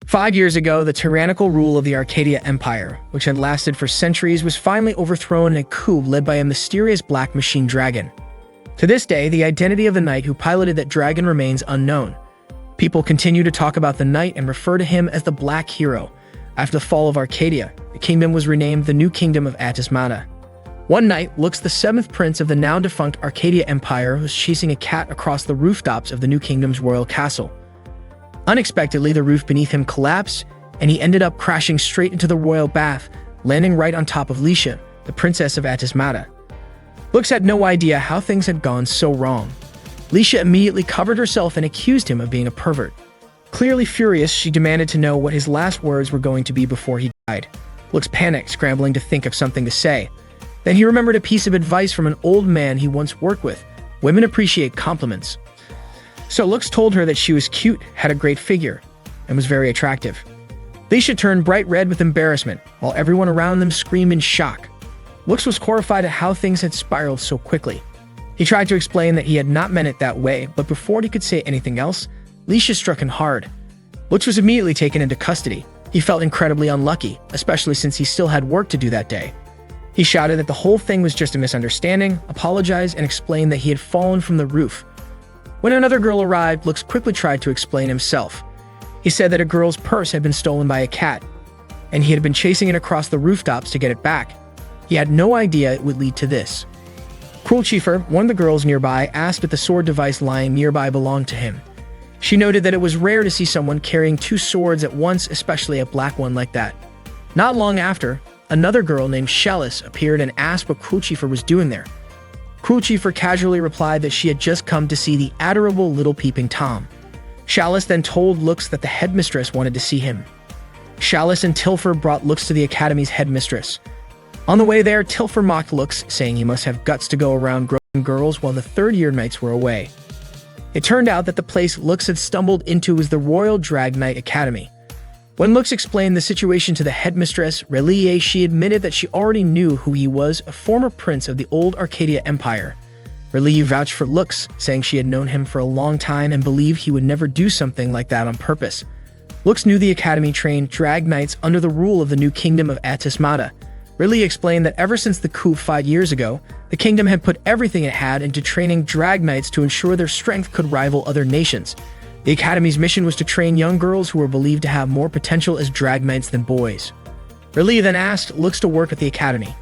5 years ago, the tyrannical rule of the Arcadia Empire, which had lasted for centuries, was finally overthrown in a coup led by a mysterious black machine dragon. To this day, the identity of the knight who piloted that dragon remains unknown. People continue to talk about the knight and refer to him as the Black Hero. After the fall of Arcadia, the kingdom was renamed the New Kingdom of Atismata. One night, Lux, the seventh prince of the now-defunct Arcadia Empire, was chasing a cat across the rooftops of the New Kingdom's royal castle. Unexpectedly, the roof beneath him collapsed, and he ended up crashing straight into the royal bath, landing right on top of Lisha, the princess of Atismata. Lux had no idea how things had gone so wrong. Lisha immediately covered herself and accused him of being a pervert. Clearly furious, she demanded to know what his last words were going to be before he died. Lux panicked, scrambling to think of something to say. Then he remembered a piece of advice from an old man he once worked with. Women appreciate compliments. So Lux told her that she was cute, had a great figure, and was very attractive. Lisha turned bright red with embarrassment, while everyone around them screamed in shock. Lux was horrified at how things had spiraled so quickly. He tried to explain that he had not meant it that way, but before he could say anything else, Lisha struck him hard. Lux was immediately taken into custody. He felt incredibly unlucky, especially since he still had work to do that day. He shouted that the whole thing was just a misunderstanding, apologized, and explained that he had fallen from the roof. When another girl arrived, Lux quickly tried to explain himself. He said that a girl's purse had been stolen by a cat, and he had been chasing it across the rooftops to get it back. He had no idea it would lead to this. Cruel Chiefer, one of the girls nearby, asked if the sword device lying nearby belonged to him. She noted that it was rare to see someone carrying two swords at once, especially a black one like that. Not long after, another girl named Chalice appeared and asked what Cruel Chiefer was doing there. Cruel Chiefer casually replied that she had just come to see the adorable little peeping Tom. Chalice then told Lux that the headmistress wanted to see him. Chalice and Tilfer brought Lux to the academy's headmistress. On the way there, Tilfer mocked Lux, saying he must have guts to go around groping girls while the third-year knights were away. It turned out that the place Lux had stumbled into was the Royal Drag Knight Academy. When Lux explained the situation to the headmistress, Relie, she admitted that she already knew who he was, a former prince of the old Arcadia Empire. Relie vouched for Lux, saying she had known him for a long time and believed he would never do something like that on purpose. Lux knew the academy trained drag knights under the rule of the New Kingdom of Atismata. Relie explained that ever since the coup 5 years ago, the kingdom had put everything it had into training drag knights to ensure their strength could rival other nations. The academy's mission was to train young girls who were believed to have more potential as drag knights than boys. Relie then asked Lux to work at the academy.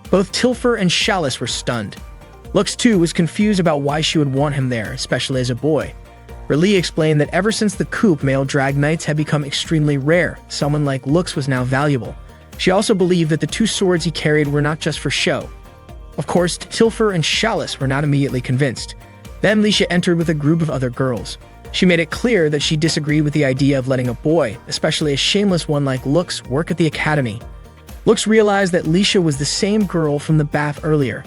Both Tilfer and Chalice were stunned. Lux too was confused about why she would want him there, especially as a boy. Relie explained that ever since the coup, male drag knights had become extremely rare. Someone like Lux was now valuable. She also believed that the two swords he carried were not just for show. Of course, Tilfer and Chalice were not immediately convinced. Then Lisha entered with a group of other girls. She made it clear that she disagreed with the idea of letting a boy, especially a shameless one like Lux, work at the academy. Lux realized that Lisha was the same girl from the bath earlier.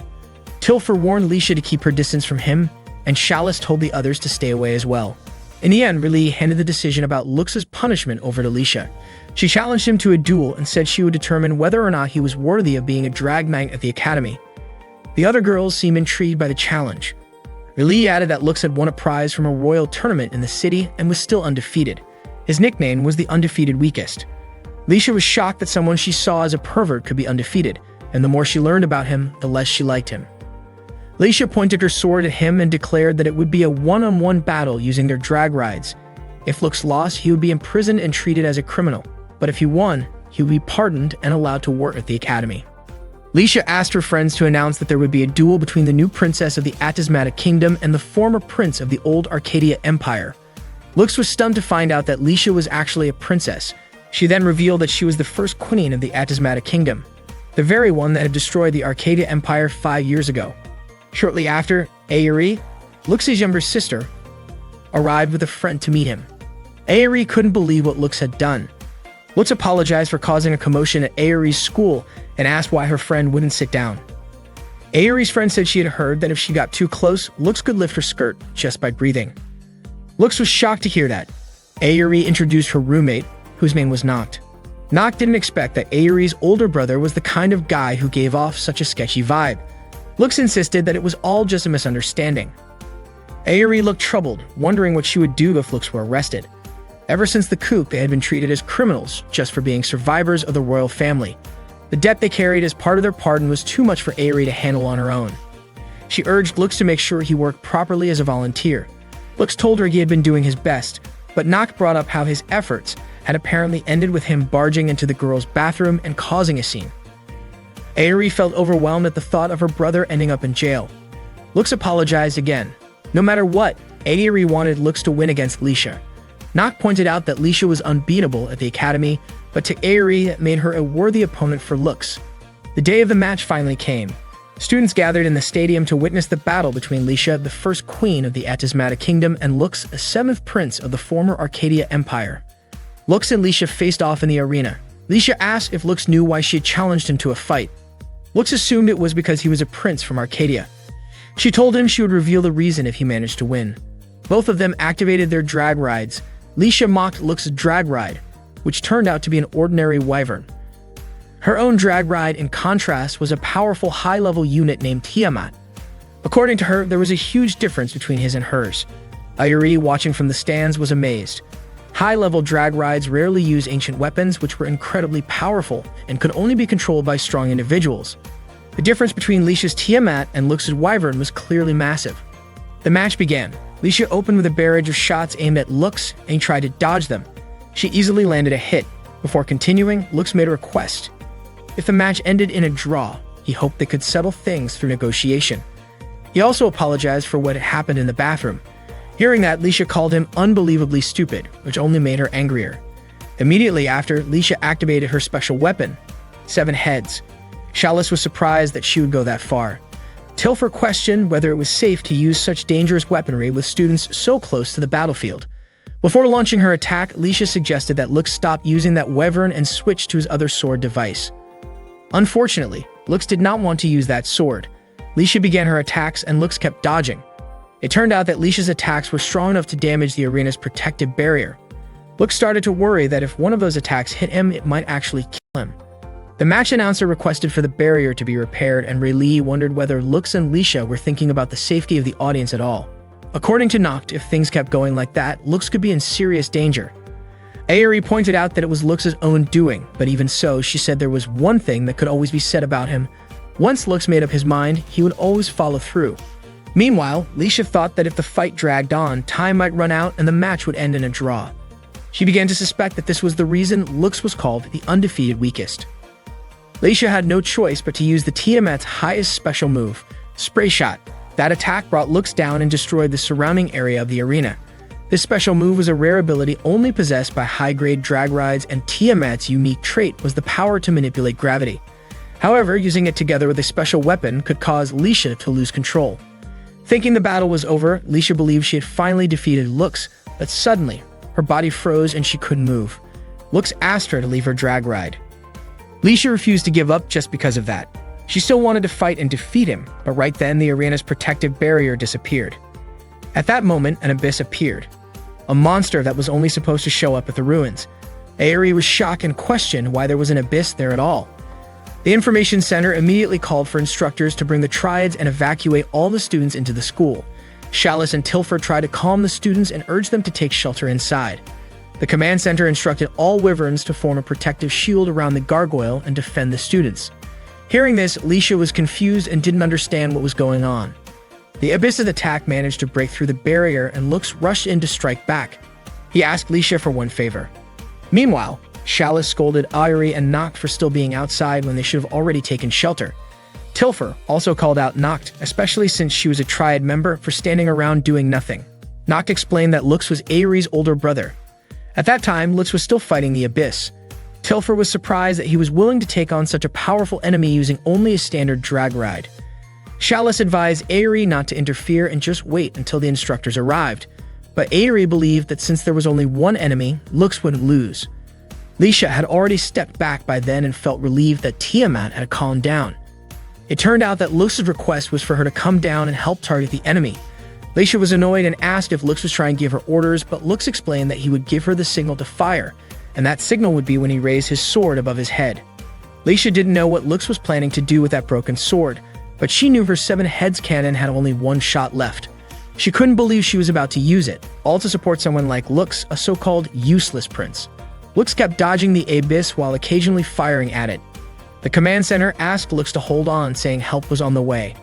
Tilfer warned Lisha to keep her distance from him, and Chalice told the others to stay away as well. In the end, Relie handed the decision about Lux's punishment over to Lisha. She challenged him to a duel and said she would determine whether or not he was worthy of being a drag knight at the academy. The other girls seemed intrigued by the challenge. Relie added that Lux had won a prize from a royal tournament in the city and was still undefeated. His nickname was the Undefeated Weakest. Lisha was shocked that someone she saw as a pervert could be undefeated, and the more she learned about him, the less she liked him. Lisha pointed her sword at him and declared that it would be a one-on-one battle using their drag rides. If Lux lost, he would be imprisoned and treated as a criminal, but if he won, he would be pardoned and allowed to work at the academy. Lisha asked her friends to announce that there would be a duel between the new princess of the Atismata Kingdom and the former prince of the old Arcadia Empire. Lux was stunned to find out that Lisha was actually a princess. She then revealed that she was the first queen of the Atismata Kingdom, the very one that had destroyed the Arcadia Empire 5 years ago. Shortly after, Aeri, Lux's younger sister, arrived with a friend to meet him. Aeri couldn't believe what Lux had done. Lux apologized for causing a commotion at Aeri's school and asked why her friend wouldn't sit down. Aeri's friend said she had heard that if she got too close, Lux could lift her skirt just by breathing. Lux was shocked to hear that. Aeri introduced her roommate, whose name was Noct. Noct didn't expect that Aeri's older brother was the kind of guy who gave off such a sketchy vibe. Lux insisted that it was all just a misunderstanding. Aeri looked troubled, wondering what she would do if Lux were arrested. Ever since the coup, they had been treated as criminals just for being survivors of the royal family. The debt they carried as part of their pardon was too much for Aerie to handle on her own. She urged Lux to make sure he worked properly as a volunteer. Lux told her he had been doing his best, but Noct brought up how his efforts had apparently ended with him barging into the girls' bathroom and causing a scene. Aerie felt overwhelmed at the thought of her brother ending up in jail. Lux apologized again. No matter what, Aerie wanted Lux to win against Lisha. Noct pointed out that Lisha was unbeatable at the academy, but to Aerie that made her a worthy opponent for Lux. The day of the match finally came. Students gathered in the stadium to witness the battle between Lisha, the first queen of the Atismata Kingdom, and Lux, a seventh prince of the former Arcadia Empire. Lux and Lisha faced off in the arena. Lisha asked if Lux knew why she had challenged him to a fight. Lux assumed it was because he was a prince from Arcadia. She told him she would reveal the reason if he managed to win. Both of them activated their drag rides. Lisha mocked Lux's drag ride, which turned out to be an ordinary wyvern. Her own drag ride, in contrast, was a powerful high-level unit named Tiamat. According to her, there was a huge difference between his and hers. Aerie, watching from the stands, was amazed. High-level drag rides rarely use ancient weapons, which were incredibly powerful and could only be controlled by strong individuals. The difference between Lisha's Tiamat and Lux's wyvern was clearly massive. The match began. Lisha opened with a barrage of shots aimed at Lux, and he tried to dodge them. She easily landed a hit. Before continuing, Lux made a request. If the match ended in a draw, he hoped they could settle things through negotiation. He also apologized for what had happened in the bathroom. Hearing that, Lisha called him unbelievably stupid, which only made her angrier. Immediately after, Lisha activated her special weapon, 7 heads. Chalice was surprised that she would go that far. Tilfer questioned whether it was safe to use such dangerous weaponry with students so close to the battlefield. Before launching her attack, Lisha suggested that Lux stop using that wyvern and switch to his other sword device. Unfortunately, Lux did not want to use that sword. Lisha began her attacks and Lux kept dodging. It turned out that Lisha's attacks were strong enough to damage the arena's protective barrier. Lux started to worry that if one of those attacks hit him, it might actually kill him. The match announcer requested for the barrier to be repaired, and Rayleigh wondered whether Lux and Lisha were thinking about the safety of the audience at all. According to Noct, if things kept going like that, Lux could be in serious danger. Aerie pointed out that it was Lux's own doing, but even so, she said there was one thing that could always be said about him. Once Lux made up his mind, he would always follow through. Meanwhile, Lisha thought that if the fight dragged on, time might run out and the match would end in a draw. She began to suspect that this was the reason Lux was called the undefeated weakest. Lisha had no choice but to use the Tiamat's highest special move, Spray Shot. That attack brought Lux down and destroyed the surrounding area of the arena. This special move was a rare ability only possessed by high-grade drag rides, and Tiamat's unique trait was the power to manipulate gravity. However, using it together with a special weapon could cause Lisha to lose control. Thinking the battle was over, Lisha believed she had finally defeated Lux, but suddenly, her body froze and she couldn't move. Lux asked her to leave her drag ride. Lisha refused to give up just because of that. She still wanted to fight and defeat him, but right then the arena's protective barrier disappeared. At that moment, an abyss appeared. A monster that was only supposed to show up at the ruins. Aerie was shocked and questioned why there was an abyss there at all. The information center immediately called for instructors to bring the triads and evacuate all the students into the school. Chalice and Tilfer tried to calm the students and urge them to take shelter inside. The command center instructed all wyverns to form a protective shield around the gargoyle and defend the students. Hearing this, Lisha was confused and didn't understand what was going on. The Abyss's attack managed to break through the barrier, and Lux rushed in to strike back. He asked Lisha for one favor. Meanwhile, Chalice scolded Aerie and Noct for still being outside when they should have already taken shelter. Tilfer also called out Noct, especially since she was a triad member, for standing around doing nothing. Noct explained that Lux was Aerie's older brother. At that time, Lux was still fighting the Abyss. Tilfer was surprised that he was willing to take on such a powerful enemy using only a standard drag ride. Chalice advised Aerie not to interfere and just wait until the instructors arrived, but Aerie believed that since there was only one enemy, Lux would lose. Lisha had already stepped back by then and felt relieved that Tiamat had calmed down. It turned out that Lux's request was for her to come down and help target the enemy. Lisha was annoyed and asked if Lux was trying to give her orders, but Lux explained that he would give her the signal to fire, and that signal would be when he raised his sword above his head. Lisha didn't know what Lux was planning to do with that broken sword, but she knew her 7 heads cannon had only one shot left. She couldn't believe she was about to use it, all to support someone like Lux, a so-called useless prince. Lux kept dodging the abyss while occasionally firing at it. The command center asked Lux to hold on, saying help was on the way.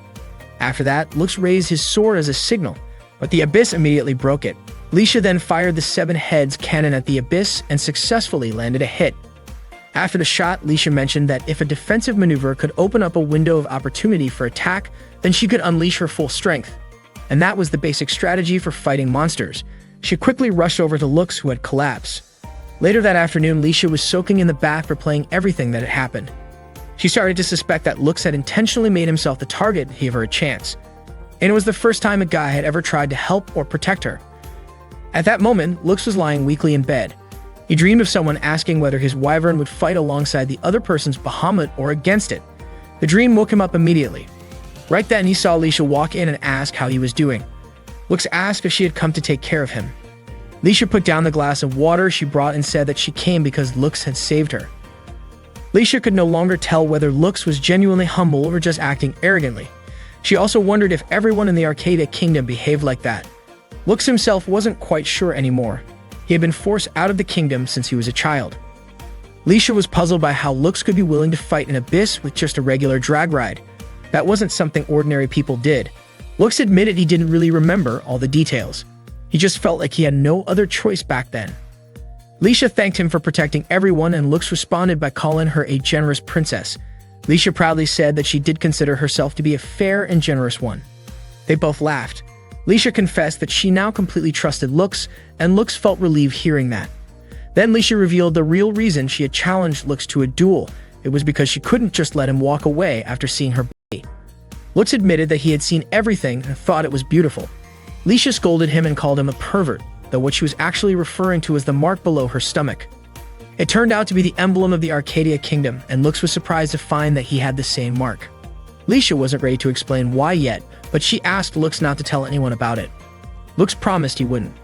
After that, Lux raised his sword as a signal, but the abyss immediately broke it. Leisha then fired the 7 heads cannon at the abyss and successfully landed a hit. After the shot, Leisha mentioned that if a defensive maneuver could open up a window of opportunity for attack, then she could unleash her full strength. And that was the basic strategy for fighting monsters. She quickly rushed over to Lux, who had collapsed. Later that afternoon, Leisha was soaking in the bath replaying everything that had happened. She started to suspect that Lux had intentionally made himself the target to give her a chance. And it was the first time a guy had ever tried to help or protect her. At that moment, Lux was lying weakly in bed. He dreamed of someone asking whether his wyvern would fight alongside the other person's Bahamut or against it. The dream woke him up immediately. Right then, he saw Leisha walk in and ask how he was doing. Lux asked if she had come to take care of him. Leisha put down the glass of water she brought and said that she came because Lux had saved her. Leisha could no longer tell whether Lux was genuinely humble or just acting arrogantly. She also wondered if everyone in the Arcadia Kingdom behaved like that. Lux himself wasn't quite sure anymore. He had been forced out of the kingdom since he was a child. Leisha was puzzled by how Lux could be willing to fight an abyss with just a regular drag ride. That wasn't something ordinary people did. Lux admitted he didn't really remember all the details. He just felt like he had no other choice back then. Leisha thanked him for protecting everyone, and Lux responded by calling her a generous princess. Leisha proudly said that she did consider herself to be a fair and generous one. They both laughed. Leisha confessed that she now completely trusted Lux, and Lux felt relieved hearing that. Then Leisha revealed the real reason she had challenged Lux to a duel. It was because she couldn't just let him walk away after seeing her body. Lux admitted that he had seen everything and thought it was beautiful. Leisha scolded him and called him a pervert, though what she was actually referring to was the mark below her stomach. It turned out to be the emblem of the Arcadia Kingdom, and Lux was surprised to find that he had the same mark. Leisha wasn't ready to explain why yet, but she asked Lux not to tell anyone about it. Lux promised he wouldn't.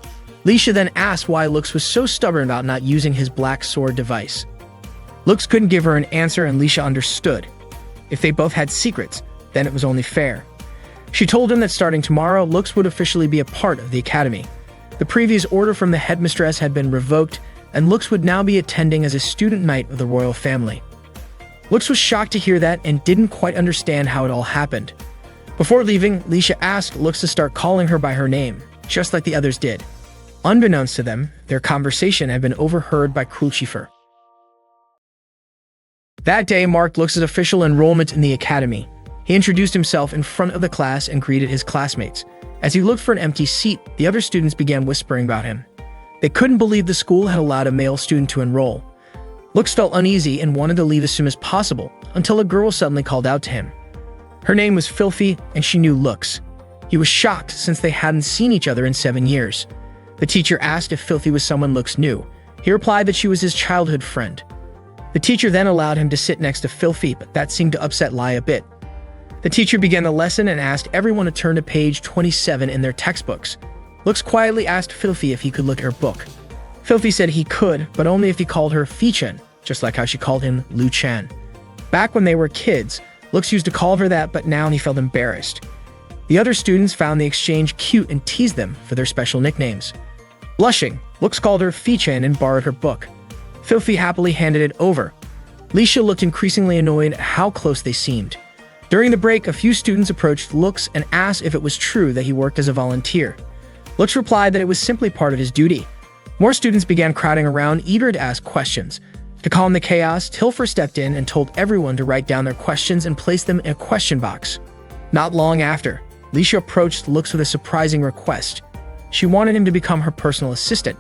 Leisha then asked why Lux was so stubborn about not using his black sword device. Lux couldn't give her an answer, and Leisha understood. If they both had secrets, then it was only fair. She told him that starting tomorrow, Lux would officially be a part of the academy. The previous order from the headmistress had been revoked, and Lux would now be attending as a student knight of the royal family. Lux was shocked to hear that and didn't quite understand how it all happened. Before leaving, Leisha asked Lux to start calling her by her name, just like the others did. Unbeknownst to them, their conversation had been overheard by Crucifer. That day marked Lux's official enrollment in the academy. He introduced himself in front of the class and greeted his classmates. As he looked for an empty seat, the other students began whispering about him. They couldn't believe the school had allowed a male student to enroll. Lux felt uneasy and wanted to leave as soon as possible, until a girl suddenly called out to him. Her name was Filthy, and she knew Lux. He was shocked since they hadn't seen each other in 7 years. The teacher asked if Filthy was someone Lux knew. He replied that she was his childhood friend. The teacher then allowed him to sit next to Filthy, but that seemed to upset Lai a bit. The teacher began the lesson and asked everyone to turn to page 27 in their textbooks. Lux quietly asked Filthy if he could look at her book. Filthy said he could, but only if he called her Fi-Chen, just like how she called him Lu Chan. Back when they were kids, Lux used to call her that, but now he felt embarrassed. The other students found the exchange cute and teased them for their special nicknames. Blushing, Lux called her Fi-Chen and borrowed her book. Filthy happily handed it over. Leisha looked increasingly annoyed at how close they seemed. During the break, a few students approached Lux and asked if it was true that he worked as a volunteer. Lux replied that it was simply part of his duty. More students began crowding around, eager to ask questions. To calm the chaos, Tilfer stepped in and told everyone to write down their questions and place them in a question box. Not long after, Leisha approached Lux with a surprising request. She wanted him to become her personal assistant.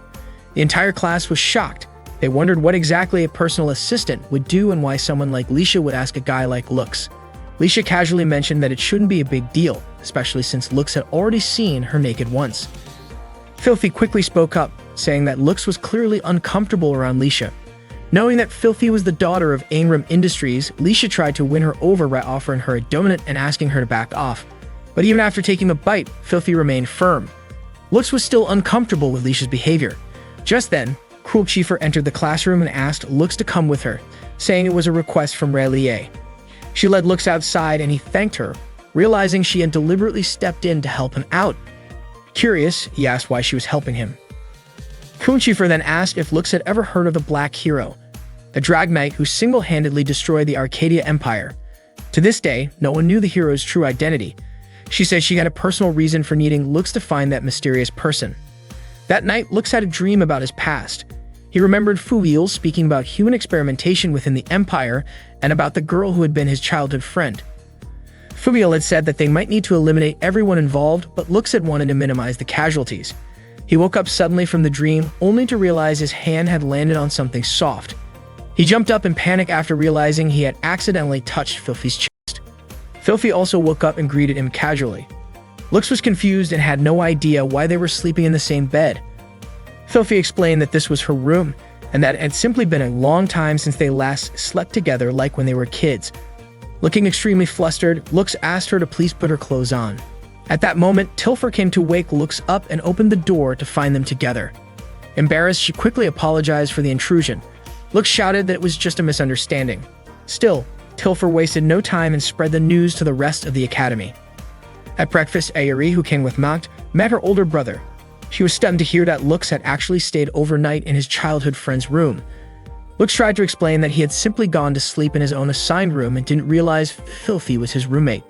The entire class was shocked. They wondered what exactly a personal assistant would do and why someone like Leisha would ask a guy like Lux. Leisha casually mentioned that it shouldn't be a big deal, especially since Lux had already seen her naked once. Filthy quickly spoke up, saying that Lux was clearly uncomfortable around Leisha. Knowing that Filthy was the daughter of Aingram Industries, Leisha tried to win her over by offering her a donut and asking her to back off. But even after taking a bite, Filthy remained firm. Lux was still uncomfortable with Leisha's behavior. Just then, Crucifer entered the classroom and asked Lux to come with her, saying it was a request from Relie. She led Lux outside and he thanked her, realizing she had deliberately stepped in to help him out. Curious, he asked why she was helping him. Kunchifer then asked if Lux had ever heard of the Black Hero, the Drag Knight who single-handedly destroyed the Arcadia Empire. To this day, no one knew the hero's true identity. She said she had a personal reason for needing Lux to find that mysterious person. That night, Lux had a dream about his past. He remembered Fuil speaking about human experimentation within the Empire and about the girl who had been his childhood friend. Fuil had said that they might need to eliminate everyone involved, but Lux had wanted to minimize the casualties. He woke up suddenly from the dream, only to realize his hand had landed on something soft. He jumped up in panic after realizing he had accidentally touched Filthy's chest. Filthy also woke up and greeted him casually. Lux was confused and had no idea why they were sleeping in the same bed. Filthy explained that this was her room, and that it had simply been a long time since they last slept together like when they were kids. Looking extremely flustered, Lux asked her to please put her clothes on. At that moment, Tilfer came to wake Lux up and opened the door to find them together. Embarrassed, she quickly apologized for the intrusion. Lux shouted that it was just a misunderstanding. Still, Tilfer wasted no time and spread the news to the rest of the academy. At breakfast, Ayuri, who came with Macht, met her older brother. She was stunned to hear that Lux had actually stayed overnight in his childhood friend's room. Lux tried to explain that he had simply gone to sleep in his own assigned room and didn't realize Filthy was his roommate.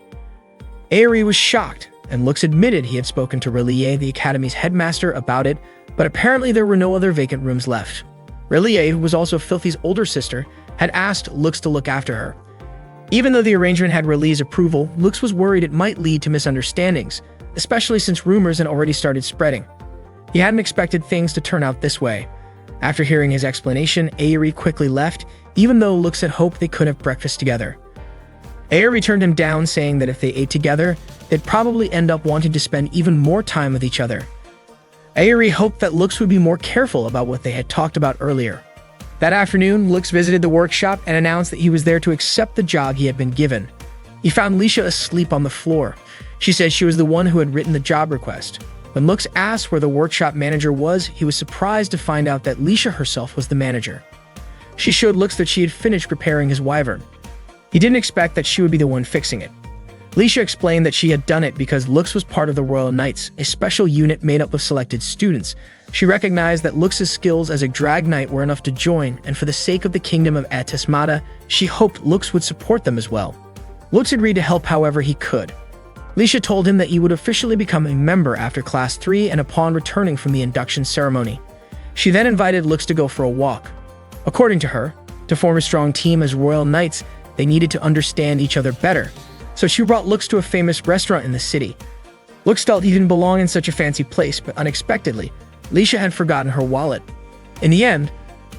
Ayuri was shocked, and Lux admitted he had spoken to Relie, the academy's headmaster, about it, but apparently there were no other vacant rooms left. Relie, who was also Filthy's older sister, had asked Lux to look after her. Even though the arrangement had Relie's approval, Lux was worried it might lead to misunderstandings, especially since rumors had already started spreading. He hadn't expected things to turn out this way. After hearing his explanation, Ayuri quickly left, even though Lux had hoped they could have breakfast together. Ayuri turned him down, saying that if they ate together, they'd probably end up wanting to spend even more time with each other. Ayuri hoped that Lux would be more careful about what they had talked about earlier. That afternoon, Lux visited the workshop and announced that he was there to accept the job he had been given. He found Lisha asleep on the floor. She said she was the one who had written the job request. When Lux asked where the workshop manager was, he was surprised to find out that Lisha herself was the manager. She showed Lux that she had finished preparing his wyvern. He didn't expect that she would be the one fixing it. Lisha explained that she had done it because Lux was part of the Royal Knights, a special unit made up of selected students. She recognized that Lux's skills as a drag knight were enough to join, and for the sake of the kingdom of Atismata, she hoped Lux would support them as well. Lux agreed to help however he could. Lisha told him that he would officially become a member after Class 3 and upon returning from the induction ceremony. She then invited Lux to go for a walk. According to her, to form a strong team as Royal Knights, they needed to understand each other better. So she brought Lux to a famous restaurant in the city. Lux felt he didn't belong in such a fancy place, but unexpectedly, Lisha had forgotten her wallet. In the end,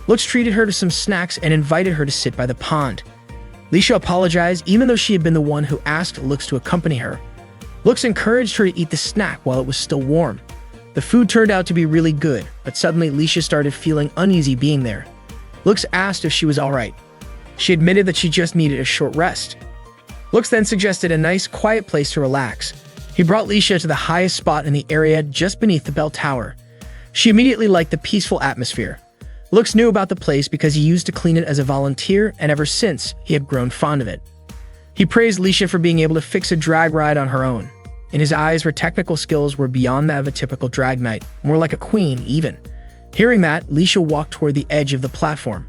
Lux treated her to some snacks and invited her to sit by the pond. Lisha apologized even though she had been the one who asked Lux to accompany her. Lux encouraged her to eat the snack while it was still warm. The food turned out to be really good, but suddenly Lisha started feeling uneasy being there. Lux asked if she was alright. She admitted that she just needed a short rest. Lux then suggested a nice, quiet place to relax. He brought Lisha to the highest spot in the area just beneath the bell tower. She immediately liked the peaceful atmosphere. Lux knew about the place because he used to clean it as a volunteer, and ever since, he had grown fond of it. He praised Lisha for being able to fix a drag ride on her own. In his eyes, her technical skills were beyond that of a typical drag knight, more like a queen, even. Hearing that, Lisha walked toward the edge of the platform.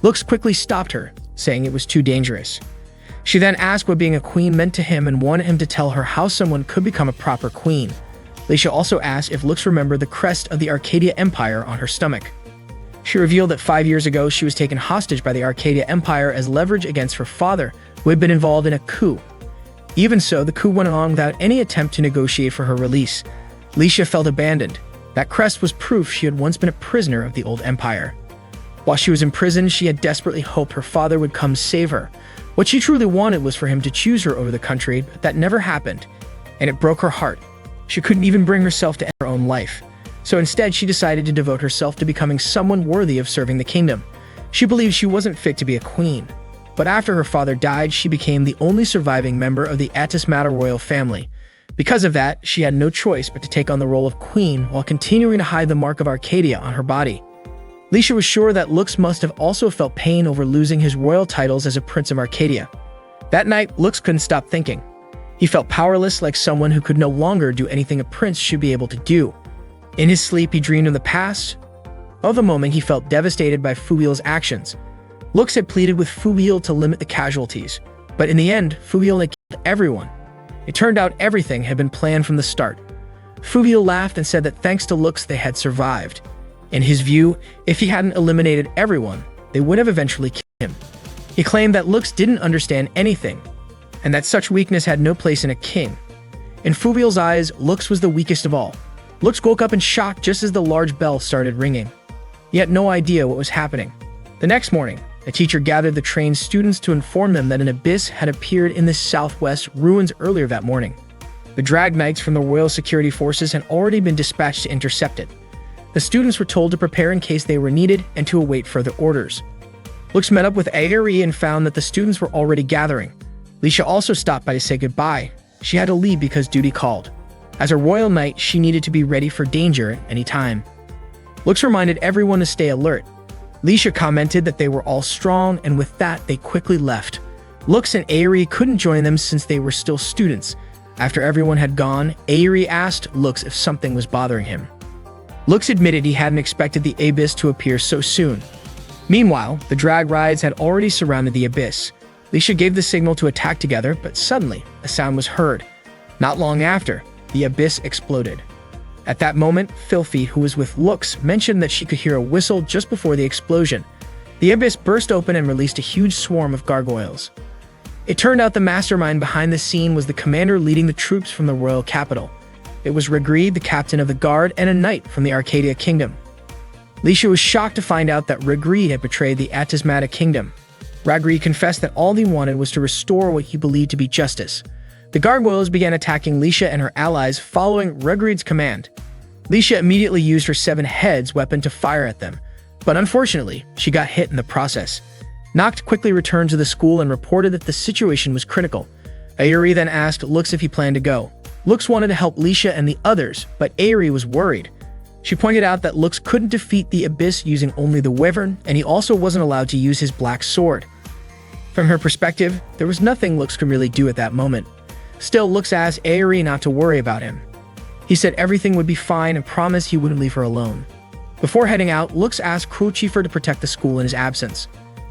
Lux quickly stopped her, saying it was too dangerous. She then asked what being a queen meant to him and wanted him to tell her how someone could become a proper queen. Lisha also asked if Lux remembered the crest of the Arcadia Empire on her stomach. She revealed that 5 years ago she was taken hostage by the Arcadia Empire as leverage against her father, who had been involved in a coup. Even so, the coup went on without any attempt to negotiate for her release. Lisha felt abandoned. That crest was proof she had once been a prisoner of the old empire. While she was in prison, she had desperately hoped her father would come save her. What she truly wanted was for him to choose her over the country, but that never happened, and it broke her heart. She couldn't even bring herself to end her own life. So instead, she decided to devote herself to becoming someone worthy of serving the kingdom. She believed she wasn't fit to be a queen. But after her father died, she became the only surviving member of the Atismata royal family. Because of that, she had no choice but to take on the role of queen while continuing to hide the mark of Arcadia on her body. Lisha was sure that Lux must have also felt pain over losing his royal titles as a prince of Arcadia. That night, Lux couldn't stop thinking. He felt powerless, like someone who could no longer do anything a prince should be able to do. In his sleep, he dreamed of the past. Of the moment, he felt devastated by Fubiel's actions. Lux had pleaded with Fubiel to limit the casualties, but in the end, Fubiel had killed everyone. It turned out everything had been planned from the start. Fubiel laughed and said that thanks to Lux, they had survived. In his view, if he hadn't eliminated everyone, they would have eventually killed him. He claimed that Lux didn't understand anything, and that such weakness had no place in a king. In Fubiel's eyes, Lux was the weakest of all. Lux woke up in shock just as the large bell started ringing. He had no idea what was happening. The next morning, a teacher gathered the trained students to inform them that an abyss had appeared in the southwest ruins earlier that morning. The Drag Knights from the Royal Security Forces had already been dispatched to intercept it. The students were told to prepare in case they were needed and to await further orders. Lux met up with Aeri and found that the students were already gathering. Lisha also stopped by to say goodbye. She had to leave because duty called. As a royal knight, she needed to be ready for danger at any time. Lux reminded everyone to stay alert. Lisha commented that they were all strong, and with that, they quickly left. Lux and Aeri couldn't join them since they were still students. After everyone had gone, Aeri asked Lux if something was bothering him. Lux admitted he hadn't expected the abyss to appear so soon. Meanwhile, the drag rides had already surrounded the abyss. Lisha gave the signal to attack together, but suddenly, a sound was heard. Not long after, the abyss exploded. At that moment, Filthy, who was with Lux, mentioned that she could hear a whistle just before the explosion. The abyss burst open and released a huge swarm of gargoyles. It turned out the mastermind behind the scene was the commander leading the troops from the royal capital. It was Rigreed, the captain of the guard, and a knight from the Arcadia kingdom. Lisha was shocked to find out that Rigreed had betrayed the Atismata kingdom. Rigreed confessed that all he wanted was to restore what he believed to be justice. The gargoyles began attacking Lisha and her allies following Rigreed's command. Lisha immediately used her 7 heads weapon to fire at them, but unfortunately, she got hit in the process. Noct quickly returned to the school and reported that the situation was critical. Aeri then asked Lux if he planned to go. Lux wanted to help Lisha and the others, but Aeri was worried. She pointed out that Lux couldn't defeat the abyss using only the wyvern, and he also wasn't allowed to use his black sword. From her perspective, there was nothing Lux could really do at that moment. Still, Lux asked Aeri not to worry about him. He said everything would be fine and promised he wouldn't leave her alone. Before heading out, Lux asked Cruelchieffer to protect the school in his absence.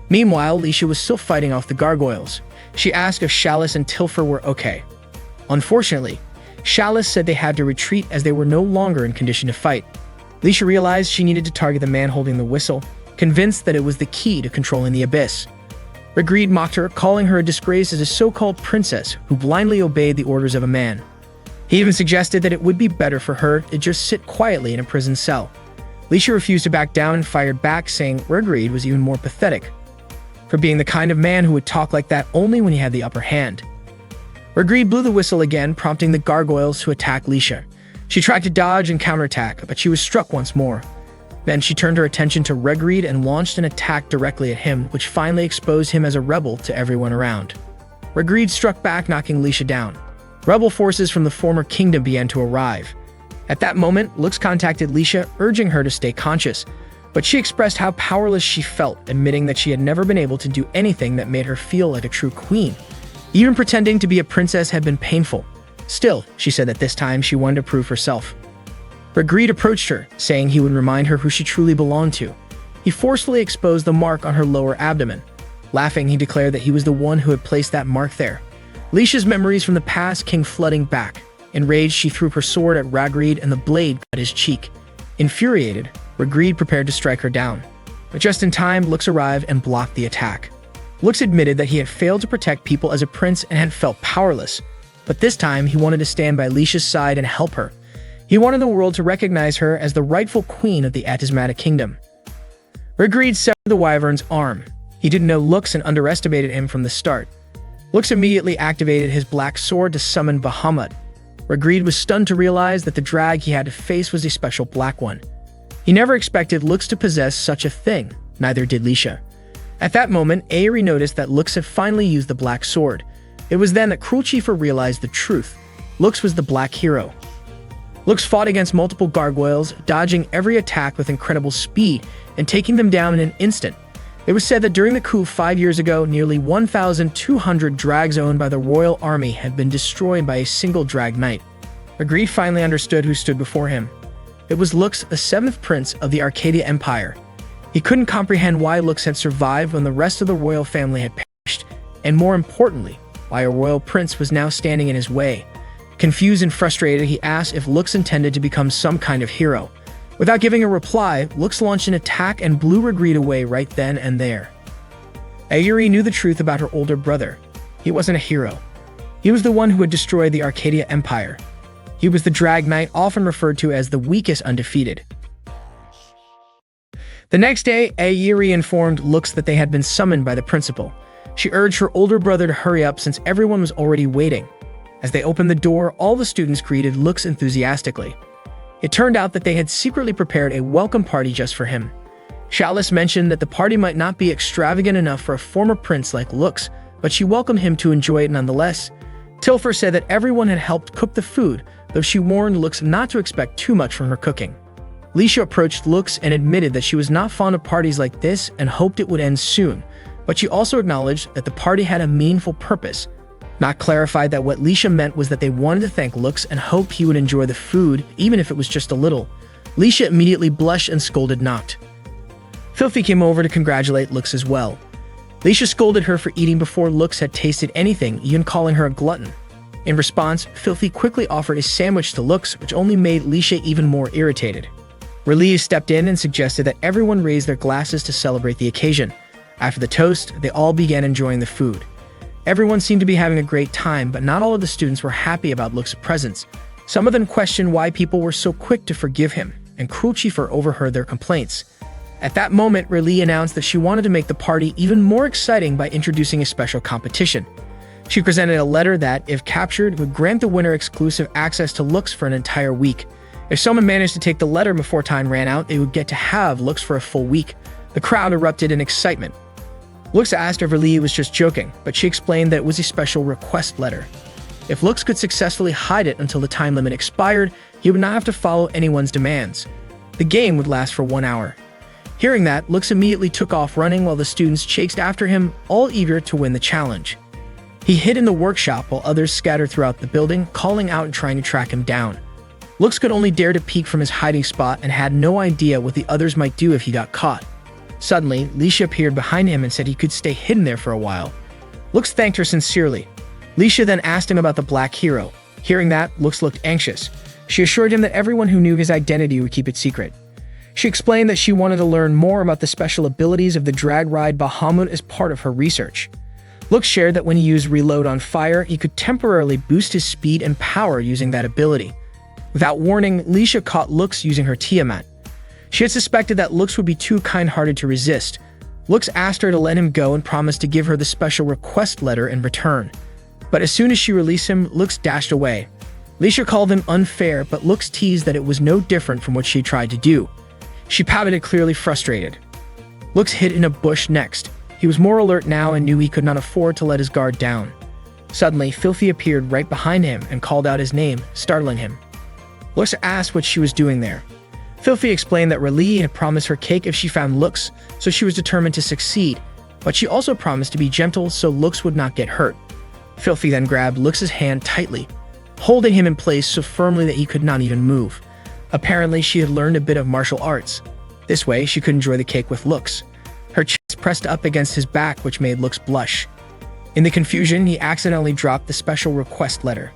Meanwhile, Lisha was still fighting off the gargoyles. She asked if Chalice and Tilfer were okay. Unfortunately, Chalice said they had to retreat as they were no longer in condition to fight. Lisha realized she needed to target the man holding the whistle, convinced that it was the key to controlling the abyss. Rigreed mocked her, calling her a disgrace as a so-called princess who blindly obeyed the orders of a man. He even suggested that it would be better for her to just sit quietly in a prison cell. Lisha refused to back down and fired back, saying Rigreed was even more pathetic for being the kind of man who would talk like that only when he had the upper hand. Rigreed blew the whistle again, prompting the gargoyles to attack Lisha. She tried to dodge and counterattack, but she was struck once more. Then she turned her attention to Rigreed and launched an attack directly at him, which finally exposed him as a rebel to everyone around. Rigreed struck back, knocking Lisha down. Rebel forces from the former kingdom began to arrive. At that moment, Lux contacted Lisha, urging her to stay conscious, but she expressed how powerless she felt, admitting that she had never been able to do anything that made her feel like a true queen. Even pretending to be a princess had been painful. Still, she said that this time she wanted to prove herself. Rigreed approached her, saying he would remind her who she truly belonged to. He forcefully exposed the mark on her lower abdomen. Laughing, he declared that he was the one who had placed that mark there. Lisha's memories from the past came flooding back. Enraged, she threw her sword at Rigreed and the blade cut his cheek. Infuriated, Rigreed prepared to strike her down. But just in time, Lux arrived and blocked the attack. Lux admitted that he had failed to protect people as a prince and had felt powerless. But this time, he wanted to stand by Lisha's side and help her. He wanted the world to recognize her as the rightful queen of the Atismata kingdom. Rigreed severed the wyvern's arm. He didn't know Lux and underestimated him from the start. Lux immediately activated his black sword to summon Bahamut. Rigreed was stunned to realize that the drag he had to face was a special black one. He never expected Lux to possess such a thing, neither did Lisha. At that moment, Aeri noticed that Lux had finally used the black sword. It was then that Cruelchieffer realized the truth. Lux was the black hero. Lux fought against multiple gargoyles, dodging every attack with incredible speed and taking them down in an instant. It was said that during the coup 5 years ago, nearly 1,200 drags owned by the royal army had been destroyed by a single drag knight. Agreed finally understood who stood before him. It was Lux, the seventh prince of the Arcadia Empire. He couldn't comprehend why Lux had survived when the rest of the royal family had perished, and more importantly, why a royal prince was now standing in his way. Confused and frustrated, he asked if Lux intended to become some kind of hero. Without giving a reply, Lux launched an attack and blew Regret away right then and there. Ayuri knew the truth about her older brother. He wasn't a hero. He was the one who had destroyed the Arcadia Empire. He was the Drag Knight, often referred to as the weakest undefeated. The next day, Ayuri informed Lux that they had been summoned by the principal. She urged her older brother to hurry up since everyone was already waiting. As they opened the door, all the students greeted Lux enthusiastically. It turned out that they had secretly prepared a welcome party just for him. Chalice mentioned that the party might not be extravagant enough for a former prince like Lux, but she welcomed him to enjoy it nonetheless. Tilfer said that everyone had helped cook the food, though she warned Lux not to expect too much from her cooking. Lisha approached Lux and admitted that she was not fond of parties like this and hoped it would end soon, but she also acknowledged that the party had a meaningful purpose. Not clarified that what Lisha meant was that they wanted to thank Lux and hoped he would enjoy the food, even if it was just a little. Lisha immediately blushed and scolded Noct. Filthy came over to congratulate Lux as well. Lisha scolded her for eating before Lux had tasted anything, even calling her a glutton. In response, Filthy quickly offered a sandwich to Lux, which only made Lisha even more irritated. Relief stepped in and suggested that everyone raise their glasses to celebrate the occasion. After the toast, they all began enjoying the food. Everyone seemed to be having a great time, but not all of the students were happy about Lux's presence. Some of them questioned why people were so quick to forgive him, and Cruel Chiefur overheard their complaints. At that moment, Riley announced that she wanted to make the party even more exciting by introducing a special competition. She presented a letter that, if captured, would grant the winner exclusive access to Lux for an entire week. If someone managed to take the letter before time ran out, they would get to have Lux for a full week. The crowd erupted in excitement. Lux asked if Riley was just joking, but she explained that it was a special request letter. If Lux could successfully hide it until the time limit expired, he would not have to follow anyone's demands. The game would last for 1 hour. Hearing that, Lux immediately took off running while the students chased after him, all eager to win the challenge. He hid in the workshop while others scattered throughout the building, calling out and trying to track him down. Lux could only dare to peek from his hiding spot and had no idea what the others might do if he got caught. Suddenly, Lisha appeared behind him and said he could stay hidden there for a while. Lux thanked her sincerely. Lisha then asked him about the Black Hero. Hearing that, Lux looked anxious. She assured him that everyone who knew his identity would keep it secret. She explained that she wanted to learn more about the special abilities of the drag ride Bahamut as part of her research. Lux shared that when he used Reload on fire, he could temporarily boost his speed and power using that ability. Without warning, Lisha caught Lux using her Tiamat. She had suspected that Lux would be too kind-hearted to resist. Lux asked her to let him go and promised to give her the special request letter in return. But as soon as she released him, Lux dashed away. Lisha called him unfair, but Lux teased that it was no different from what she tried to do. She pouted, clearly frustrated. Lux hid in a bush next. He was more alert now and knew he could not afford to let his guard down. Suddenly, Filthy appeared right behind him and called out his name, startling him. Lux asked what she was doing there. Filthy explained that Riley had promised her cake if she found Lux, so she was determined to succeed, but she also promised to be gentle so Lux would not get hurt. Filthy then grabbed Lux's hand tightly, holding him in place so firmly that he could not even move. Apparently, she had learned a bit of martial arts. This way, she could enjoy the cake with Lux. Her chest pressed up against his back, which made Lux blush. In the confusion, he accidentally dropped the special request letter.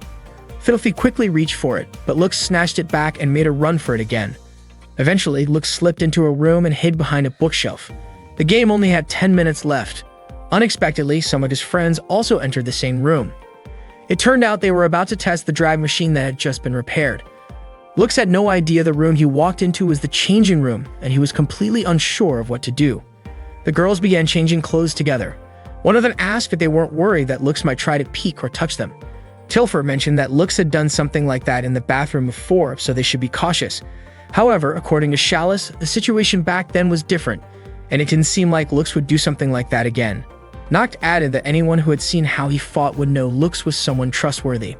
Filthy quickly reached for it, but Lux snatched it back and made a run for it again. Eventually, Lux slipped into a room and hid behind a bookshelf. The game only had 10 minutes left. Unexpectedly, some of his friends also entered the same room. It turned out they were about to test the drag machine that had just been repaired. Lux had no idea the room he walked into was the changing room, and he was completely unsure of what to do. The girls began changing clothes together. One of them asked if they weren't worried that Lux might try to peek or touch them. Tilfer mentioned that Lux had done something like that in the bathroom before, so they should be cautious. However, according to Chalice, the situation back then was different, and it didn't seem like Lux would do something like that again. Noct added that anyone who had seen how he fought would know Lux was someone trustworthy.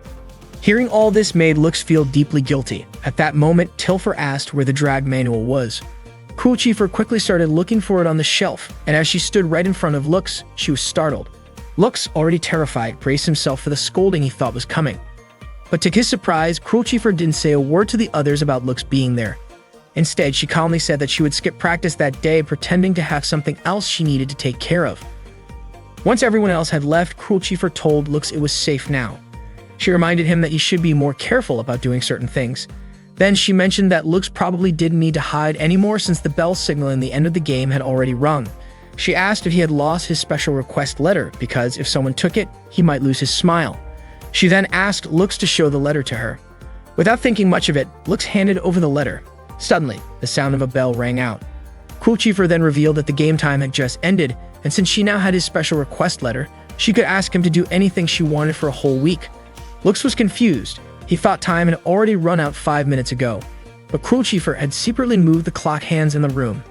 Hearing all this made Lux feel deeply guilty. At that moment, Tilfer asked where the drag manual was. Cruel Chieffer quickly started looking for it on the shelf, and as she stood right in front of Lux, she was startled. Lux, already terrified, braced himself for the scolding he thought was coming. But to his surprise, Cruel Chieffer didn't say a word to the others about Lux being there. Instead, she calmly said that she would skip practice that day, pretending to have something else she needed to take care of. Once everyone else had left, Cruel Chieffer told Lux it was safe now. She reminded him that he should be more careful about doing certain things. Then she mentioned that Lux probably didn't need to hide anymore since the bell signal in the end of the game had already rung. She asked if he had lost his special request letter, because if someone took it, he might lose his smile. She then asked Lux to show the letter to her. Without thinking much of it, Lux handed over the letter. Suddenly, the sound of a bell rang out. Cruel Chieffer then revealed that the game time had just ended, and since she now had his special request letter, she could ask him to do anything she wanted for a whole week. Lux was confused. He thought time had already run out 5 minutes ago, but Cruel Chieffer had secretly moved the clock hands in the room.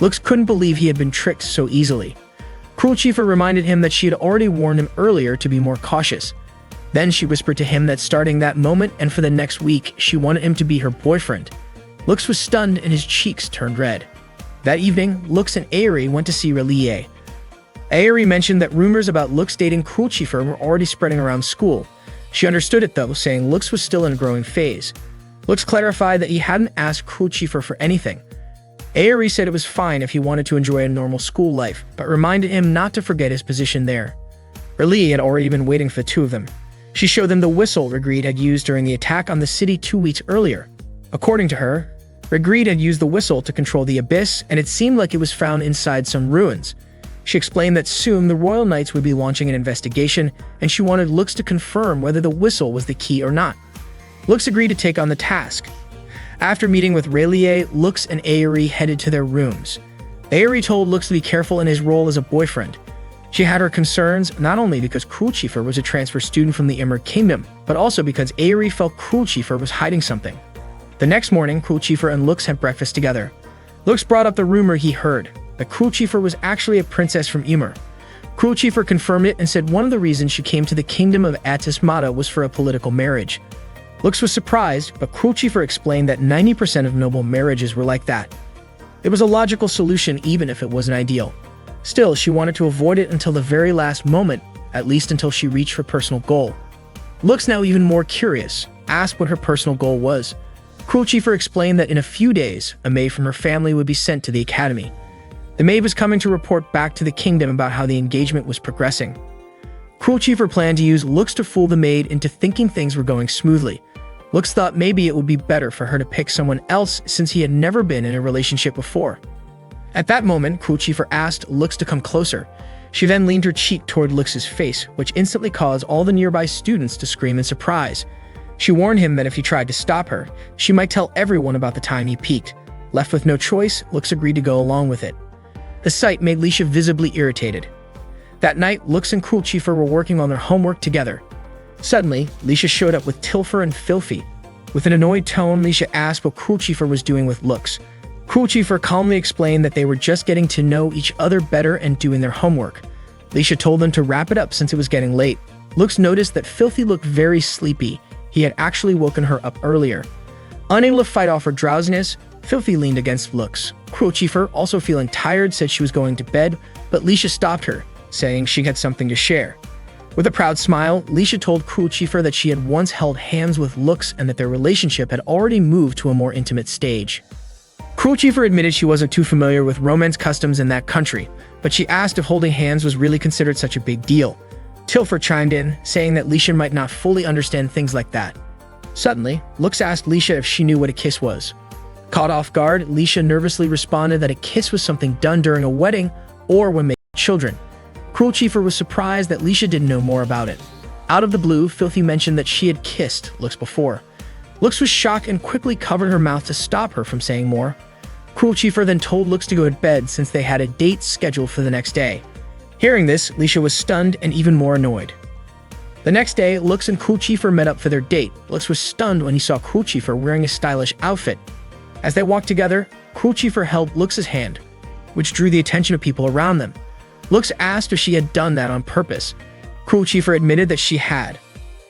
Lux couldn't believe he had been tricked so easily. Cruel Chieffer reminded him that she had already warned him earlier to be more cautious. Then she whispered to him that starting that moment and for the next week, she wanted him to be her boyfriend. Lux was stunned and his cheeks turned red. That evening, Lux and Aerie went to see Relie. Aerie mentioned that rumors about Lux dating Cruel Chieffer were already spreading around school. She understood it though, saying Lux was still in a growing phase. Lux clarified that he hadn't asked Cruel Chieffer for anything. Aerie said it was fine if he wanted to enjoy a normal school life, but reminded him not to forget his position there. Relie had already been waiting for the two of them. She showed them the whistle Regreed had used during the attack on the city 2 weeks earlier. According to her, Regreed had used the whistle to control the abyss, and it seemed like it was found inside some ruins. She explained that soon the Royal Knights would be launching an investigation, and she wanted Lux to confirm whether the whistle was the key or not. Lux agreed to take on the task. After meeting with Relie, Lux and Aerie headed to their rooms. Aerie told Lux to be careful in his role as a boyfriend. She had her concerns not only because Cruel Chieffer was a transfer student from the Emerald Kingdom, but also because Aerie felt Cruel Chieffer was hiding something. The next morning, Cruel Chieffer and Lux had breakfast together. Lux brought up the rumor he heard, that Cruel Chieffer was actually a princess from Ymir. Cruel Chieffer confirmed it and said one of the reasons she came to the kingdom of Atismata was for a political marriage. Lux was surprised, but Cruel Chieffer explained that 90% of noble marriages were like that. It was a logical solution even if it wasn't ideal. Still, she wanted to avoid it until the very last moment, at least until she reached her personal goal. Lux, now even more curious, asked what her personal goal was. Cruel Chieffer explained that in a few days, a maid from her family would be sent to the academy. The maid was coming to report back to the kingdom about how the engagement was progressing. Cruel Chieffer planned to use Lux to fool the maid into thinking things were going smoothly. Lux thought maybe it would be better for her to pick someone else since he had never been in a relationship before. At that moment, Cruel Chieffer asked Lux to come closer. She then leaned her cheek toward Lux's face, which instantly caused all the nearby students to scream in surprise. She warned him that if he tried to stop her, she might tell everyone about the time he peeked. Left with no choice, Lux agreed to go along with it. The sight made Lisha visibly irritated. That night, Lux and Cruel Chieffer were working on their homework together. Suddenly, Lisha showed up with Tilfer and Filthy. With an annoyed tone, Lisha asked what Cruel Chieffer was doing with Lux. Cruel Chieffer calmly explained that they were just getting to know each other better and doing their homework. Lisha told them to wrap it up since it was getting late. Lux noticed that Filthy looked very sleepy. He had actually woken her up earlier. Unable to fight off her drowsiness, Filthy leaned against Lux. Cruel Chieffer, also feeling tired, said she was going to bed, but Lisha stopped her, saying she had something to share. With a proud smile, Lisha told Cruel Chieffer that she had once held hands with Lux and that their relationship had already moved to a more intimate stage. Cruel Chieffer admitted she wasn't too familiar with romance customs in that country, but she asked if holding hands was really considered such a big deal. Tilfer chimed in, saying that Lisha might not fully understand things like that. Suddenly, Lux asked Lisha if she knew what a kiss was. Caught off guard, Lisha nervously responded that a kiss was something done during a wedding or when making children. Cruel Chieffer was surprised that Lisha didn't know more about it. Out of the blue, Filthy mentioned that she had kissed Lux before. Lux was shocked and quickly covered her mouth to stop her from saying more. Cruel Chieffer then told Lux to go to bed since they had a date scheduled for the next day. Hearing this, Lisha was stunned and even more annoyed. The next day, Lux and Cruel Chieffer met up for their date. Lux was stunned when he saw Cruel Chieffer wearing a stylish outfit. As they walked together, Cruel Chieffer held Lux's hand, which drew the attention of people around them. Lux asked if she had done that on purpose. Cruel Chieffer admitted that she had.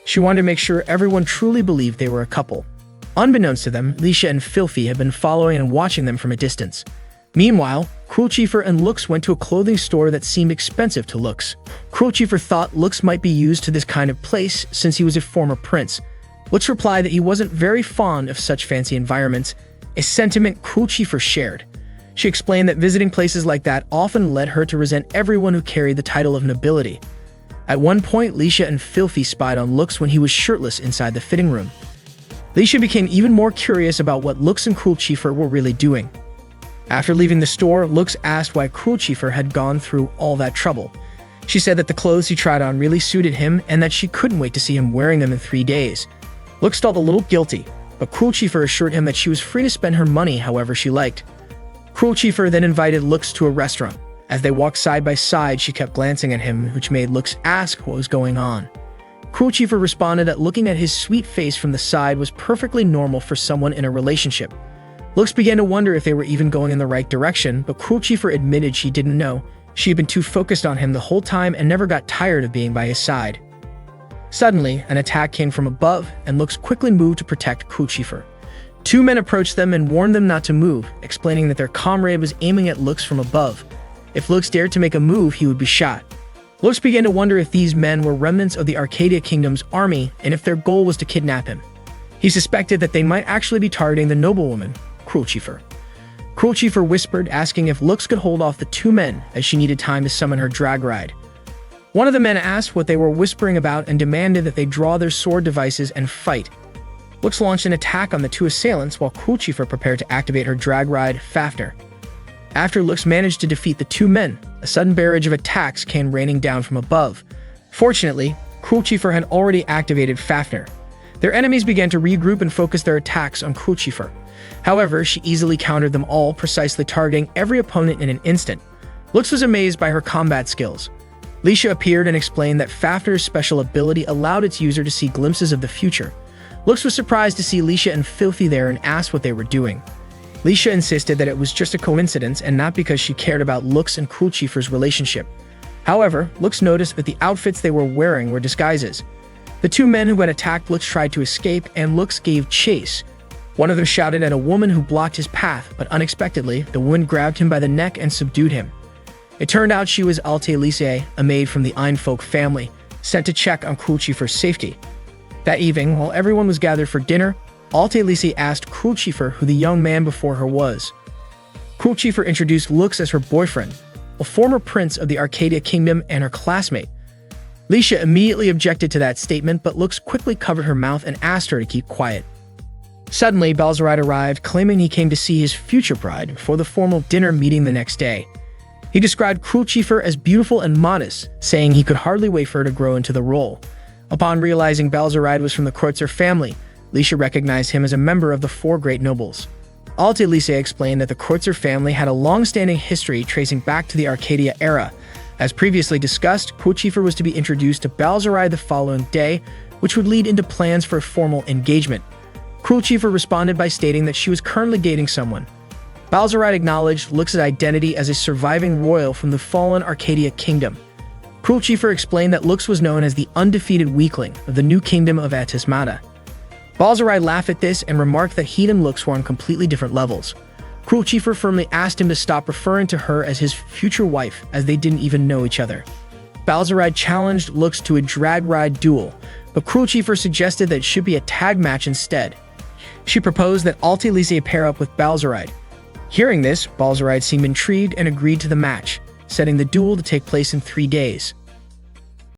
She wanted to make sure everyone truly believed they were a couple. Unbeknownst to them, Lisha and Filthy had been following and watching them from a distance. Meanwhile, Cruel Chieffer and Lux went to a clothing store that seemed expensive to Lux. Cruel Chieffer thought Lux might be used to this kind of place since he was a former prince. Lux replied that he wasn't very fond of such fancy environments, a sentiment Cruel Chieffer shared. She explained that visiting places like that often led her to resent everyone who carried the title of nobility. At one point, Lisha and Filthy spied on Lux when he was shirtless inside the fitting room. Lisha became even more curious about what Lux and Cruel Chieffer were really doing. After leaving the store, Lux asked why Cruel Chieffer had gone through all that trouble. She said that the clothes he tried on really suited him and that she couldn't wait to see him wearing them in 3 days. Lux felt a little guilty, but Cruel Chieffer assured him that she was free to spend her money however she liked. Cruel Chieffer then invited Lux to a restaurant. As they walked side by side, she kept glancing at him, which made Lux ask what was going on. Cruel Chieffer responded that looking at his sweet face from the side was perfectly normal for someone in a relationship. Lux began to wonder if they were even going in the right direction, but Cruel Chieffer admitted she didn't know. She had been too focused on him the whole time and never got tired of being by his side. Suddenly, an attack came from above, and Lux quickly moved to protect Cruel Chieffer. 2 men approached them and warned them not to move, explaining that their comrade was aiming at Lux from above. If Lux dared to make a move, he would be shot. Lux began to wonder if these men were remnants of the Arcadia Kingdom's army and if their goal was to kidnap him. He suspected that they might actually be targeting the noblewoman, Cruel Chieffer. Cruel Chieffer whispered, asking if Lux could hold off the 2 men as she needed time to summon her drag ride. One of the men asked what they were whispering about and demanded that they draw their sword devices and fight. Lux launched an attack on the 2 assailants while Cruel Chieffer prepared to activate her drag ride, Fafnir. After Lux managed to defeat the 2 men, a sudden barrage of attacks came raining down from above. Fortunately, Cruel Chieffer had already activated Fafnir. Their enemies began to regroup and focus their attacks on Cruel Chieffer. However, she easily countered them all, precisely targeting every opponent in an instant. Lux was amazed by her combat skills. Lisha appeared and explained that Fafnir's special ability allowed its user to see glimpses of the future. Lux was surprised to see Lisha and Filthy there and asked what they were doing. Lisha insisted that it was just a coincidence and not because she cared about Lux and Cruel Chieffer's relationship. However, Lux noticed that the outfits they were wearing were disguises. The 2 men who had attacked Lux tried to escape, and Lux gave chase. One of them shouted at a woman who blocked his path, but unexpectedly, the woman grabbed him by the neck and subdued him. It turned out she was Alte Lise, a maid from the Einfolk family, sent to check on Cruel Chieffer's safety. That evening, while everyone was gathered for dinner, Alte Lise asked Cruel Chieffer who the young man before her was. Cruel Chieffer introduced Lux as her boyfriend, a former prince of the Arcadia Kingdom and her classmate. Lisha immediately objected to that statement, but Lux quickly covered her mouth and asked her to keep quiet. Suddenly, Balzaride arrived, claiming he came to see his future bride for the formal dinner meeting the next day. He described Cruel Chieffer as beautiful and modest, saying he could hardly wait for her to grow into the role. Upon realizing Balzaride was from the Kreutzer family, Lisha recognized him as a member of the 4 great nobles. Alte Lise explained that the Kreutzer family had a long-standing history tracing back to the Arcadia era. As previously discussed, Cruel Chieffer was to be introduced to Balzaride the following day, which would lead into plans for a formal engagement. Cruel Chieffer responded by stating that she was currently dating someone. Balzaride acknowledged Lux's identity as a surviving royal from the fallen Arcadia Kingdom. Cruel Chieffer explained that Lux was known as the undefeated weakling of the new kingdom of Atismata. Balzaride laughed at this and remarked that he and Lux were on completely different levels. Cruel Chieffer firmly asked him to stop referring to her as his future wife, as they didn't even know each other. Balzaride challenged Lux to a drag ride duel, but Cruel Chieffer suggested that it should be a tag match instead. She proposed that Alte Lise pair up with Balzaride. Hearing this, Balzaride seemed intrigued and agreed to the match, setting the duel to take place in 3 days.